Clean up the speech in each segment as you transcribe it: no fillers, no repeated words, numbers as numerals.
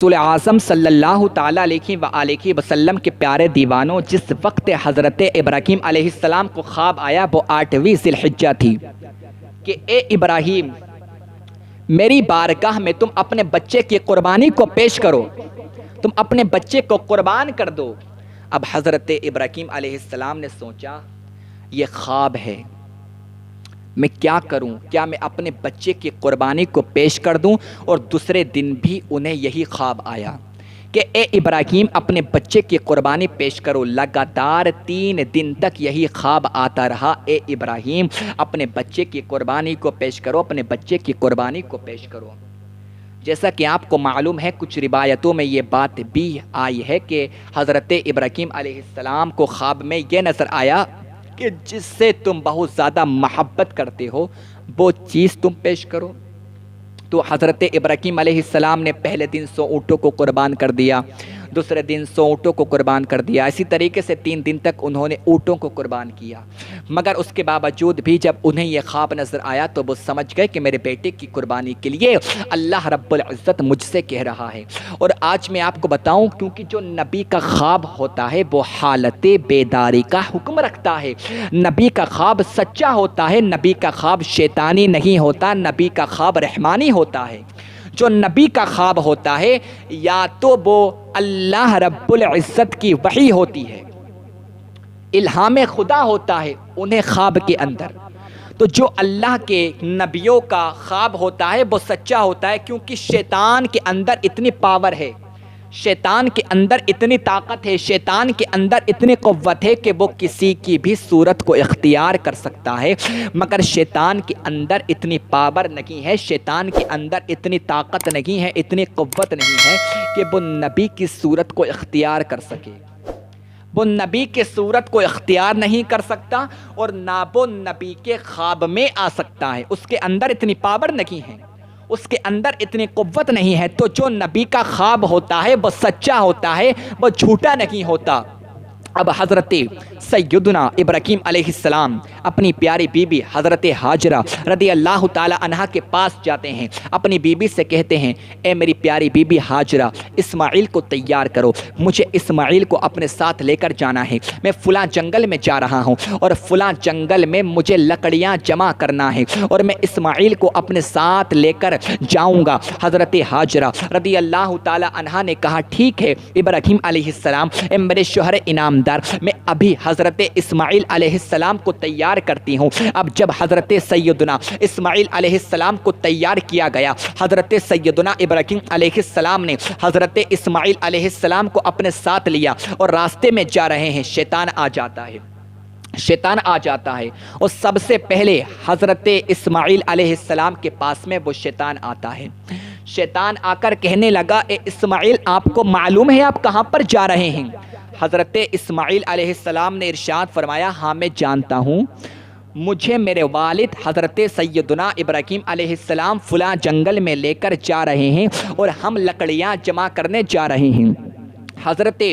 رسول اعظم صلی اللہ تعالیٰ علیہ وآلہ وسلم کے پیارے دیوانوں، جس وقت حضرت ابراہیم علیہ السلام کو خواب آیا وہ 8ویں ذی الحجہ تھی کہ اے ابراہیم، میری بارگاہ میں تم اپنے بچے کی قربانی کو پیش کرو، تم اپنے بچے کو قربان کر دو۔ اب حضرت ابراہیم علیہ السلام نے سوچا یہ خواب ہے، میں کیا کروں؟ کیا میں اپنے بچے کی قربانی کو پیش کر دوں؟ اور دوسرے دن بھی انہیں یہی خواب آیا کہ اے ابراہیم، اپنے بچے کی قربانی پیش کرو۔ لگاتار 3 دن تک یہی خواب آتا رہا، اے ابراہیم اپنے بچے کی قربانی کو پیش کرو، اپنے بچے کی قربانی کو پیش کرو۔ جیسا کہ آپ کو معلوم ہے، کچھ روایتوں میں یہ بات بھی آئی ہے کہ حضرت ابراہیم علیہ السلام کو خواب میں یہ نظر آیا کہ جس سے تم بہت زیادہ محبت کرتے ہو وہ چیز تم پیش کرو۔ تو حضرت ابراہیم علیہ السلام نے پہلے دن 100 اونٹوں کو قربان کر دیا، دوسرے دن 100 اونٹوں کو قربان کر دیا، اسی طریقے سے 3 دن تک انہوں نے اونٹوں کو قربان کیا۔ مگر اس کے باوجود بھی جب انہیں یہ خواب نظر آیا تو وہ سمجھ گئے کہ میرے بیٹے کی قربانی کے لیے اللہ رب العزت مجھ سے کہہ رہا ہے۔ اور آج میں آپ کو بتاؤں، کیونکہ جو نبی کا خواب ہوتا ہے وہ حالت بیداری کا حکم رکھتا ہے، نبی کا خواب سچا ہوتا ہے، نبی کا خواب شیطانی نہیں ہوتا، نبی کا خواب رحمانی ہوتا ہے۔ جو نبی کا خواب ہوتا ہے یا تو وہ اللہ رب العزت کی وحی ہوتی ہے، الہام خدا ہوتا ہے انہیں خواب کے اندر، تو جو اللہ کے نبیوں کا خواب ہوتا ہے وہ سچا ہوتا ہے، کیونکہ شیطان کے اندر اتنی پاور ہے، شیطان کے اندر اتنی طاقت ہے، شیطان کے اندر اتنی قوت ہے کہ وہ کسی کی بھی صورت کو اختیار کر سکتا ہے، مگر شیطان کے اندر اتنی پاور نہیں ہے، شیطان کے اندر اتنی طاقت نہیں ہے، اتنی قوت نہیں ہے کہ وہ نبی کی صورت کو اختیار کر سکے۔ وہ نبی کے صورت کو اختیار نہیں کر سکتا اور نہ وہ نبی کے خواب میں آ سکتا ہے، اس کے اندر اتنی پاور نہیں ہے، اس کے اندر اتنی قوت نہیں ہے۔ تو جو نبی کا خواب ہوتا ہے وہ سچا ہوتا ہے، وہ جھوٹا نہیں ہوتا۔ اب حضرت سیدنا ابراہیم علیہ السلام اپنی پیاری بیوی حضرت ہاجرہ رضی اللہ تعالی عنہا کے پاس جاتے ہیں، اپنی بیوی سے کہتے ہیں اے میری پیاری بیوی ہاجرہ، اسماعیل کو تیار کرو، مجھے اسماعیل کو اپنے ساتھ لے کر جانا ہے، میں فلاں جنگل میں جا رہا ہوں اور فلاں جنگل میں مجھے لکڑیاں جمع کرنا ہے اور میں اسماعیل کو اپنے ساتھ لے کر جاؤں گا۔ حضرت ہاجرہ رضی اللہ تعالی عنہا نے کہا ٹھیک ہے ابراہیم علیہ السلام، اے میرے شوہر انعام، میں ابھی حضرت اسماعیل علیہ السلام کو تیار کرتی ہوں۔ اب جب حضرت سیدنا اسماعیل علیہ السلام کو تیار کیا گیا، حضرت سیدنا ابراہیم علیہ السلام نے حضرت اسماعیل علیہ السلام کو اپنے ساتھ لیا اور راستے میں جا رہے ہیں، شیطان آ جاتا ہے، شیطان آ جاتا ہے اور سب سے پہلے حضرت اسماعیل علیہ السلام کے پاس میں وہ شیطان آتا ہے۔ شیطان آ کر کہنے لگا اے اسماعیل، آپ کو معلوم ہے آپ کہاں پر جا رہے ہیں؟ حضرت اسماعیل علیہ السلام نے ارشاد فرمایا ہاں میں جانتا ہوں، مجھے میرے والد حضرت سیدنا ابراہیم علیہ السلام فلاں جنگل میں لے کر جا رہے ہیں اور ہم لکڑیاں جمع کرنے جا رہے ہیں۔ حضرت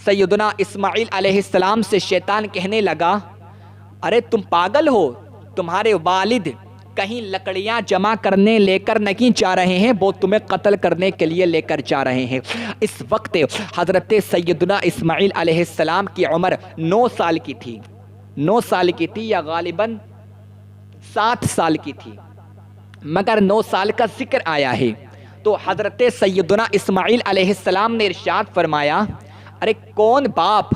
سیدنا اسماعیل علیہ السلام سے شیطان کہنے لگا ارے تم پاگل ہو، تمہارے والد کہیں لکڑیاں جمع کرنے لے کر نہیں جا رہے ہیں، وہ تمہیں قتل کرنے کے لیے لے کر جا رہے ہیں۔ اس وقت حضرت سیدنا اسماعیل علیہ السلام کی عمر 9 سال کی تھی، 9 سال کی تھی یا غالباً 7 سال کی تھی، مگر 9 سال کا ذکر آیا ہے۔ تو حضرت سیدنا اسماعیل علیہ السلام نے ارشاد فرمایا ارے کون باپ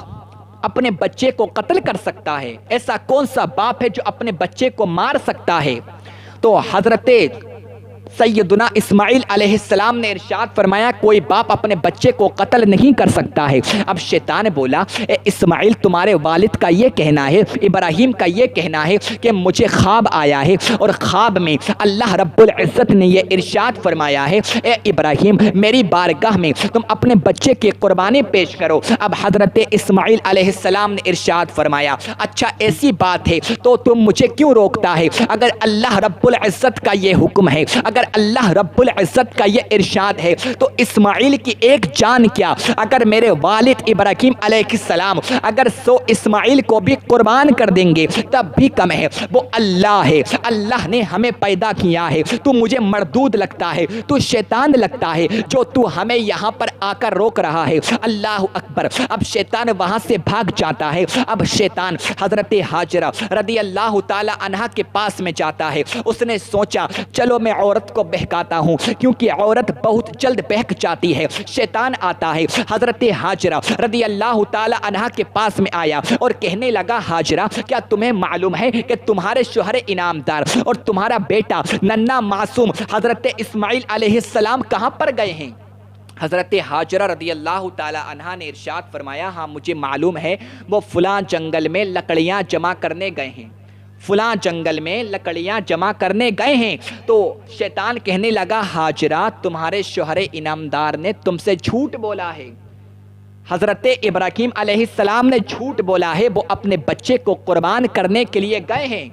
اپنے بچے کو قتل کر سکتا ہے؟ ایسا کون سا باپ ہے جو اپنے بچے کو مار سکتا ہے؟ تو حضرت سیدنا اسماعیل علیہ السلام نے ارشاد فرمایا کوئی باپ اپنے بچے کو قتل نہیں کر سکتا ہے۔ اب شیطان بولا اے اسماعیل، تمہارے والد کا یہ کہنا ہے، ابراہیم کا یہ کہنا ہے کہ مجھے خواب آیا ہے اور خواب میں اللہ رب العزت نے یہ ارشاد فرمایا ہے اے ابراہیم میری بارگاہ میں تم اپنے بچے کی قربانی پیش کرو۔ اب حضرت اسماعیل علیہ السلام نے ارشاد فرمایا اچھا ایسی بات ہے تو تم مجھے کیوں روکتا ہے؟ اگر اللہ رب العزت کا یہ حکم ہے، اگر اگر اللہ رب العزت کا یہ ارشاد ہے تو اسماعیل کی ایک جان کیا، اگر میرے والد ابراہیم علیہ السلام اگر 100 اسماعیل کو بھی قربان کر دیں گے تب بھی کم ہے۔ وہ اللہ ہے، اللہ نے ہمیں پیدا کیا ہے، تو مجھے مردود لگتا ہے، تو شیطان لگتا ہے جو تو ہمیں یہاں پر آ کر روک رہا ہے۔ اللہ اکبر۔ اب شیطان وہاں سے بھاگ جاتا ہے۔ اب شیطان حضرت ہاجرہ رضی اللہ تعالی عنہا کے پاس میں جاتا ہے۔ اس نے سوچا چلو میں عورت کو بہکاتا ہوں، کیونکہ عورت بہت جلد بہک جاتی ہے۔ شیطان آتا ہے، حضرت ہاجرہ رضی اللہ تعالی عنہا کے پاس میں آیا اور کہنے لگا حاجرہ کیا تمہیں معلوم ہے کہ تمہارے شوہر انعامدار اور تمہارا بیٹا ننھا معصوم حضرت اسماعیل علیہ السلام کہاں پر گئے ہیں؟ حضرت ہاجرہ رضی اللہ تعالی عنہا نے ارشاد فرمایا ہاں مجھے معلوم ہے، وہ فلاں جنگل میں لکڑیاں جمع کرنے گئے ہیں، فلاں جنگل میں لکڑیاں جمع کرنے گئے ہیں۔ تو شیطان کہنے لگا ہاجرہ تمہارے شوہر انعامدار نے تم سے جھوٹ بولا ہے، حضرت ابراہیم علیہ السلام نے جھوٹ بولا ہے، وہ اپنے بچے کو قربان کرنے کے لیے گئے ہیں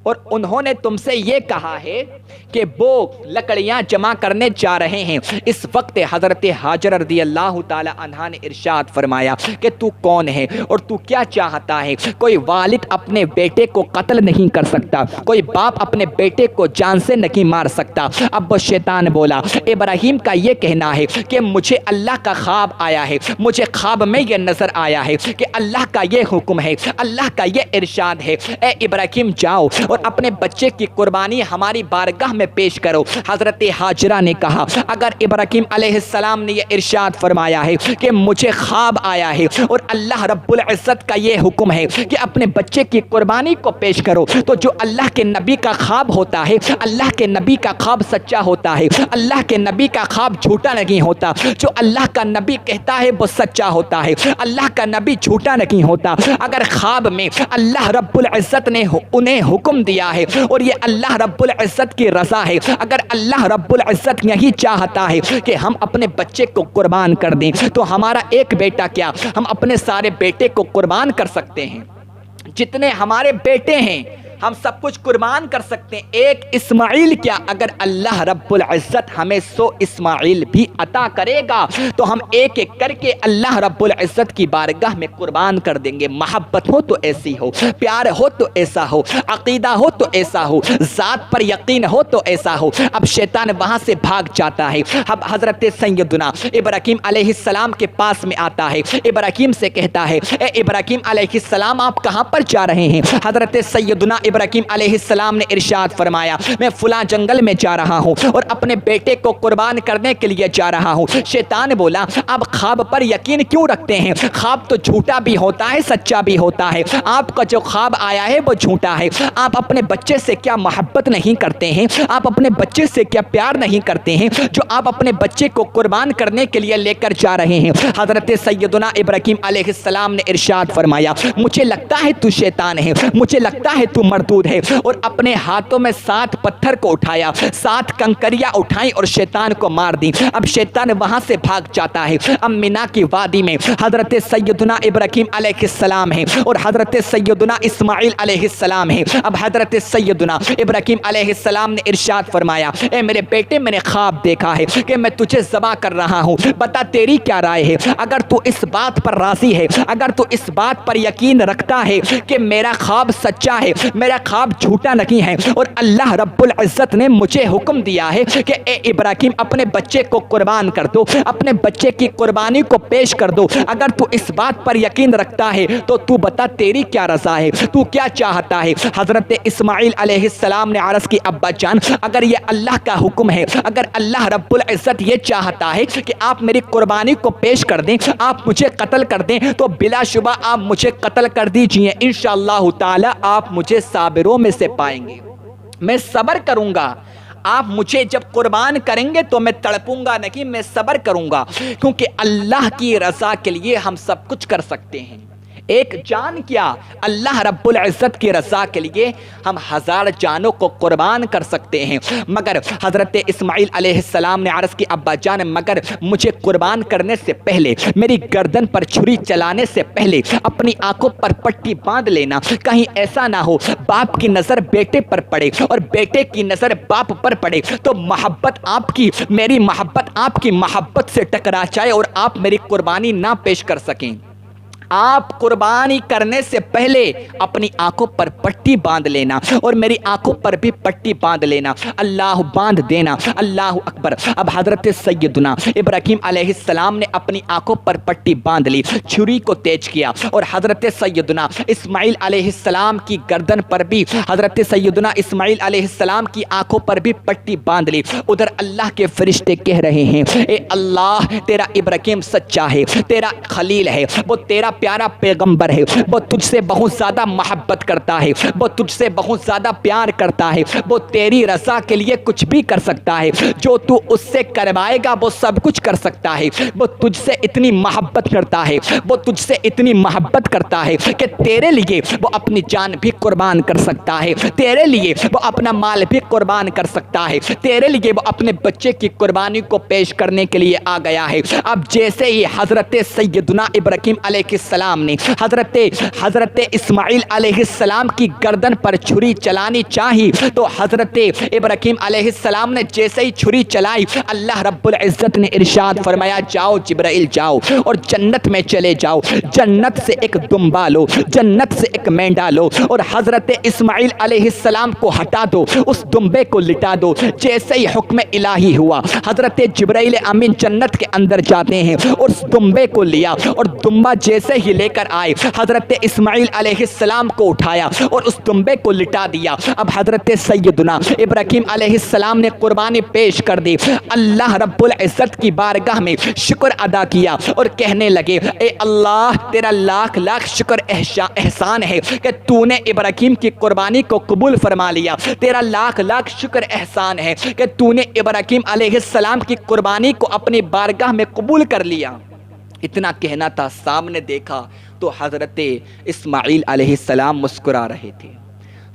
اور انہوں نے تم سے یہ کہا ہے کہ وہ لکڑیاں جمع کرنے جا رہے ہیں۔ اس وقت حضرت ہاجرہ رضی اللہ تعالی عنہا نے ارشاد فرمایا کہ تو کون ہے اور تو کیا چاہتا ہے؟ کوئی والد اپنے بیٹے کو قتل نہیں کر سکتا، کوئی باپ اپنے بیٹے کو جان سے نہیں مار سکتا۔ اب وہ شیطان بولا ابراہیم کا یہ کہنا ہے کہ مجھے اللہ کا خواب آیا ہے، مجھے خواب میں یہ نظر آیا ہے کہ اللہ کا یہ حکم ہے، اللہ کا یہ ارشاد ہے، اے ابراہیم جاؤ اور اپنے بچے کی قربانی ہماری بارگاہ میں پیش کرو۔ حضرت ہاجرہ نے کہا اگر ابراہیم علیہ السلام نے یہ ارشاد فرمایا ہے کہ مجھے خواب آیا ہے اور اللہ رب العزت کا یہ حکم ہے کہ اپنے بچے کی قربانی کو پیش کرو، تو جو اللہ کے نبی کا خواب ہوتا ہے اللہ کے نبی کا خواب سچا ہوتا ہے، اللہ کے نبی کا خواب جھوٹا نہیں ہوتا، جو اللہ کا نبی کہتا ہے وہ سچا ہوتا ہے، اللہ کا نبی جھوٹا نہیں ہوتا۔ اگر خواب میں اللہ رب العزت نے انہیں حکم دیا ہے اور یہ اللہ رب العزت کی رضا ہے، اگر اللہ رب العزت یہی چاہتا ہے کہ ہم اپنے بچے کو قربان کر دیں تو ہمارا ایک بیٹا کیا ہم اپنے سارے بیٹے کو قربان کر سکتے ہیں؟ جتنے ہمارے بیٹے ہیں ہم سب کچھ قربان کر سکتے ہیں، ایک اسماعیل کیا اگر اللہ رب العزت ہمیں 100 اسماعیل بھی عطا کرے گا تو ہم ایک ایک کر کے اللہ رب العزت کی بارگاہ میں قربان کر دیں گے۔ محبت ہو تو ایسی ہو، پیار ہو تو ایسا ہو، عقیدہ ہو تو ایسا ہو، ذات پر یقین ہو تو ایسا ہو۔ اب شیطان وہاں سے بھاگ جاتا ہے۔ اب حضرت سیدنا ابراہیم علیہ السلام کے پاس میں آتا ہے، ابراہیم سے کہتا ہے اے ابراہیم علیہ السلام آپ کہاں پر جا رہے ہیں؟ حضرت سیدنا ابراہیم علیہ السلام نے ارشاد فرمایا میں فلاں جنگل میں جا رہا ہوں اور اپنے بیٹے کو قربان کرنے کے لیے جا رہا ہوں۔ شیطان بولا آپ خواب پر یقین کیوں رکھتے ہیں؟ خواب تو جھوٹا بھی ہوتا ہے سچا بھی ہوتا ہے، آپ کا جو خواب آیا ہے وہ جھوٹا ہے۔ آپ اپنے بچے سے کیا محبت نہیں کرتے ہیں؟ آپ اپنے بچے سے کیا پیار نہیں کرتے ہیں جو آپ اپنے بچے کو قربان کرنے کے لیے لے کر جا رہے ہیں؟ حضرت سیدنا ابراہیم علیہ السلام نے ارشاد فرمایا مجھے لگتا ہے تو شیطان ہے، مجھے لگتا ہے تو مردود ہے، اور اپنے ہاتھوں میں 7 پتھر کو اٹھایا، 7 کنکریاں اٹھائیں اور شیطان کو مار دی۔ اب شیطان وہاں سے بھاگ جاتا ہے۔ اب مینا کی وادی میں حضرت سیدنا ابراہیم علیہ السلام ہے اور حضرت سیدنا اسماعیل علیہ السلام ہے۔ اب حضرت سیدنا ابراہیم علیہ السلام نے ارشاد فرمایا اے میرے بیٹے میں نے خواب دیکھا ہے کہ میں تجھے ذبح کر رہا ہوں، بتا تیری کیا رائے ہے؟ اگر تو اس بات پر راضی ہے، اگر تو اس بات پر یقین رکھتا ہے کہ میرا خواب سچا ہے، میرا خواب جھوٹا نہیں ہے اور اللہ رب العزت نے مجھے حکم دیا ہے کہ اے ابراہیم اپنے بچے کو قربان کر دو، اپنے بچے کی قربانی کو پیش کر دو، اگر تو اس بات پر یقین رکھتا ہے تو تو بتا تیری کیا رضا ہے، تو کیا چاہتا ہے؟ حضرت اسماعیل علیہ السلام نے عرض کی ابا جان اگر یہ اللہ کا حکم ہے، اگر اللہ رب العزت یہ چاہتا ہے کہ آپ میری قربانی کو پیش کر دیں، آپ مجھے قتل کر دیں، تو بلا شبہ آپ مجھے قتل کر دیجئے، انشاءاللہ تعالی آپ مجھے صابروں میں سے پائیں گے، میں صبر کروں گا۔ آپ مجھے جب قربان کریں گے تو میں تڑپوں گا نہیں، میں صبر کروں گا، کیونکہ اللہ کی رضا کے لیے ہم سب کچھ کر سکتے ہیں۔ ایک جان کیا اللہ رب العزت کی رضا کے لیے ہم 1000 جانوں کو قربان کر سکتے ہیں، مگر حضرت اسماعیل علیہ السلام نے عرض کی ابا جان مگر مجھے قربان کرنے سے پہلے، میری گردن پر چھری چلانے سے پہلے اپنی آنکھوں پر پٹی باندھ لینا، کہیں ایسا نہ ہو باپ کی نظر بیٹے پر پڑے اور بیٹے کی نظر باپ پر پڑے تو محبت آپ کی میری محبت آپ کی محبت سے ٹکرا جائے اور آپ میری قربانی نہ پیش کر سکیں۔ آپ قربانی کرنے سے پہلے اپنی آنکھوں پر پٹی باندھ لینا اور میری آنکھوں پر بھی پٹی باندھ لینا، اللہ باندھ دینا، اللہ اکبر۔ اب حضرت سیدنا ابراہیم علیہ السلام نے اپنی آنکھوں پر پٹی باندھ لی، چھری کو تیز کیا اور حضرت سیدنا اسماعیل علیہ السلام کی گردن پر بھی، حضرت سیدنا اسماعیل علیہ السلام کی آنکھوں پر بھی پٹی باندھ لی۔ ادھر اللہ کے فرشتے کہہ رہے ہیں اے اللہ تیرا ابراہیم سچا ہے، تیرا خلیل ہے، وہ تیرا پیارا پیغمبر ہے، وہ تجھ سے بہت زیادہ محبت کرتا ہے، وہ تجھ سے بہت زیادہ پیار کرتا ہے، وہ تیری رضا کے لیے کچھ بھی کر سکتا ہے، جو تو اس سے کروائے گا وہ سب کچھ کر سکتا ہے، وہ تجھ سے اتنی محبت کرتا ہے، وہ تجھ سے اتنی محبت کرتا ہے کہ تیرے لیے وہ اپنی جان بھی قربان کر سکتا ہے، تیرے لیے وہ اپنا مال بھی قربان کر سکتا ہے، تیرے لیے وہ اپنے بچے کی قربانی کو پیش کرنے کے لیے آ گیا ہے۔ اب جیسے ہی حضرت سیدنا ابراہیم علیہ السلام نے حضرت اسماعیل علیہ السلام کی گردن پر چھری چلانی چاہی تو حضرت ابراہیم علیہ السلام نے جیسے ہی چھری چلائی اللہ رب العزت نے ارشاد فرمایا جاؤ جبرائیل جاؤ اور جنت میں چلے جاؤ، جنت سے ایک دمبا لو، جنت سے ایک مینڈا لو اور حضرت اسماعیل علیہ السلام کو ہٹا دو، اس دمبے کو لٹا دو۔ جیسے ہی حکم الہی ہوا حضرت جبرائیل امین جنت کے اندر جاتے ہیں، اس دمبے کو لیا اور دمبا جیسے ہی لے کر آئے حضرت اسماعیل علیہ السلام کو اٹھایا اور اس دمبے کو لٹا دیا۔ اب حضرت سیدنا ابراہیم علیہ السلام نے قربانی پیش کر دی، اللہ رب العزت کی بارگاہ میں شکر ادا کیا اور کہنے لگے اے اللہ تیرا لاکھ لاکھ شکر احسان ہے کہ تو نے ابراہیم کی قربانی کو قبول فرما لیا، تیرا لاکھ لاکھ شکر احسان ہے کہ تو نے ابراہیم علیہ السلام کی قربانی کو اپنی بارگاہ میں قبول کر لیا۔ اتنا کہنا تھا، سامنے دیکھا تو حضرت اسماعیل علیہ السلام مسکرا رہے تھے،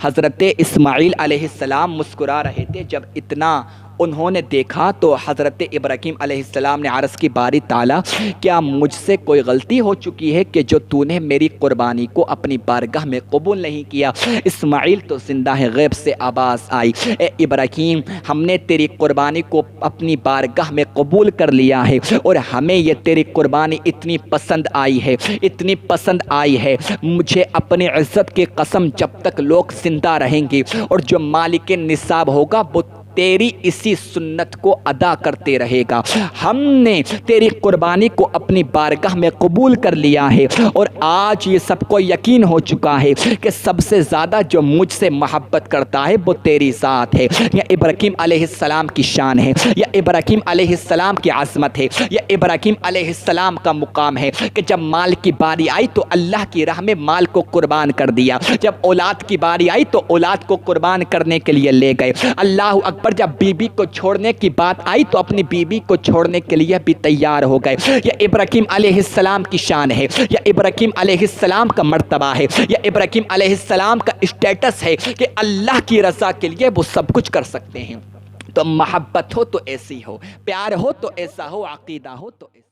حضرت اسماعیل علیہ السلام مسکرا رہے تھے۔ جب اتنا انہوں نے دیکھا تو حضرت ابراہیم علیہ السلام نے عرض کی باری تعالیٰ کیا مجھ سے کوئی غلطی ہو چکی ہے کہ جو تو نے میری قربانی کو اپنی بارگاہ میں قبول نہیں کیا؟ اسماعیل تو زندہ ہے، غیب سے آواز آئی اے ابراہیم ہم نے تیری قربانی کو اپنی بارگاہ میں قبول کر لیا ہے اور ہمیں یہ تیری قربانی اتنی پسند آئی ہے، اتنی پسند آئی ہے، مجھے اپنی عزت کی قسم جب تک لوگ زندہ رہیں گے اور جو مالک نصاب ہوگا وہ تیری اسی سنت کو ادا کرتے رہے گا۔ ہم نے تیری قربانی کو اپنی بارگاہ میں قبول کر لیا ہے اور آج یہ سب کو یقین ہو چکا ہے کہ سب سے زیادہ جو مجھ سے محبت کرتا ہے وہ تیری ذات ہے۔ یہ ابراہیم علیہ السلام کی شان ہے، یہ ابراہیم علیہ السلام کی عظمت ہے، یہ ابراہیم علیہ السلام کا مقام ہے کہ جب مال کی باری آئی تو اللہ کی راہ میں مال کو قربان کر دیا، جب اولاد کی باری آئی تو اولاد کو قربان کرنے کے لیے لے گئے، اللہ اکبر۔ جب بیوی کو چھوڑنے کی بات آئی تو اپنی بیوی کو چھوڑنے کے لیے بھی تیار ہو گئے۔ یہ ابراہیم علیہ السلام کی شان ہے، یہ ابراہیم علیہ السلام کا مرتبہ ہے، یہ ابراہیم علیہ السلام کا اسٹیٹس ہے کہ اللہ کی رضا کے لیے وہ سب کچھ کر سکتے ہیں۔ تو محبت ہو تو ایسی ہو، پیار ہو تو ایسا ہو، عقیدہ ہو تو ایسا